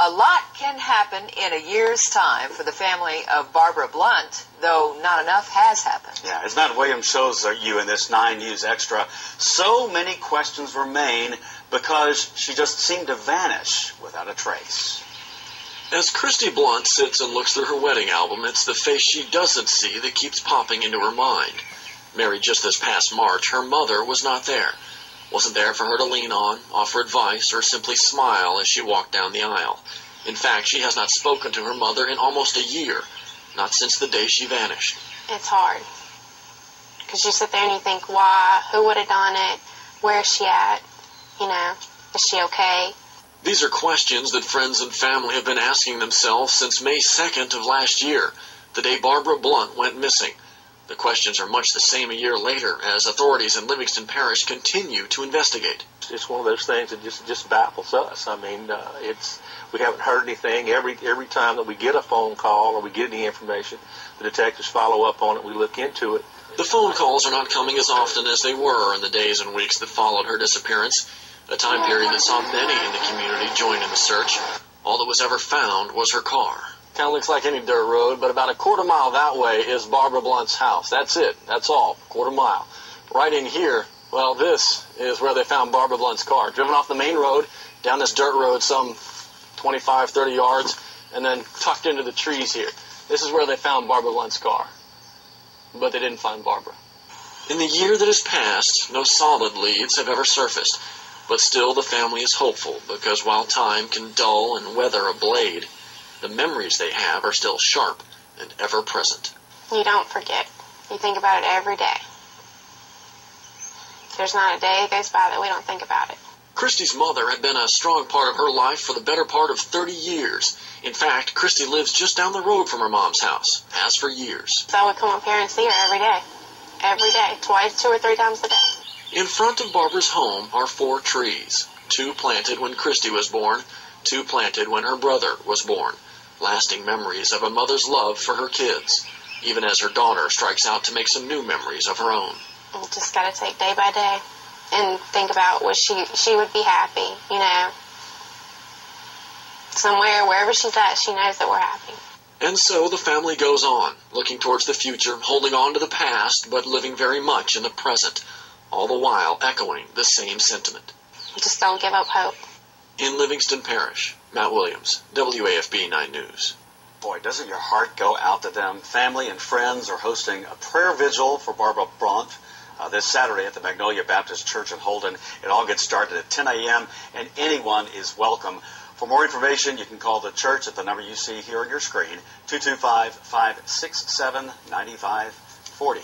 A lot can happen in a year's time for the family of Barbara Blount, though not enough has happened. Yeah, as Matt Williams shows you in this 9 News Extra, so many questions remain because she just seemed to vanish without a trace. As Kristie Blount sits and looks through her wedding album, it's the face she doesn't see that keeps popping into her mind. Married just this past March, her mother was not there. Wasn't there for her to lean on, offer advice, or simply smile as she walked down the aisle. In fact, she has not spoken to her mother in almost a year, not since the day she vanished. It's hard, because you sit there and you think, why, who would have done it, where is she at, is she okay? These are questions that friends and family have been asking themselves since May 2nd of last year, the day Barbara Blount went missing. The questions are much the same a year later as authorities in Livingston Parish continue to investigate. It's one of those things that just baffles us. I mean, we haven't heard anything. Every time that we get a phone call or we get any information, the detectives follow up on it. We look into it. The phone calls are not coming as often as they were in the days and weeks that followed her disappearance, a time period that saw many in the community join in the search. All that was ever found was her car. Kind of looks like any dirt road, but about a quarter mile that way is Barbara Blount's house. That's it. That's all. Quarter mile. Right in here, well, this is where they found Barbara Blount's car. Driven off the main road, down this dirt road some 25, 30 yards, and then tucked into the trees here. This is where they found Barbara Blount's car. But they didn't find Barbara. In the year that has passed, no solid leads have ever surfaced. But still the family is hopeful, because while time can dull and weather a blade, the memories they have are still sharp and ever present. You don't forget. You think about it every day. There's not a day that goes by that we don't think about it. Kristie's mother had been a strong part of her life for the better part of 30 years. In fact, Kristie lives just down the road from her mom's house, has for years. So I would come up here and see her every day. Every day. Twice, 2 or 3 times a day. In front of Barbara's home are 4 trees. 2 planted when Kristie was born, 2 planted when her brother was born. Lasting memories of a mother's love for her kids, even as her daughter strikes out to make some new memories of her own. You just got to take day by day and think about what she would be happy, Somewhere, wherever she's at, she knows that we're happy. And so the family goes on, looking towards the future, holding on to the past, but living very much in the present, all the while echoing the same sentiment. Just don't give up hope. In Livingston Parish, Matt Williams, WAFB 9 News. Boy, doesn't your heart go out to them? Family and friends are hosting a prayer vigil for Barbara Blount this Saturday at the Magnolia Baptist Church in Holden. It all gets started at 10 a.m., and anyone is welcome. For more information, you can call the church at the number you see here on your screen, 225-567-9540.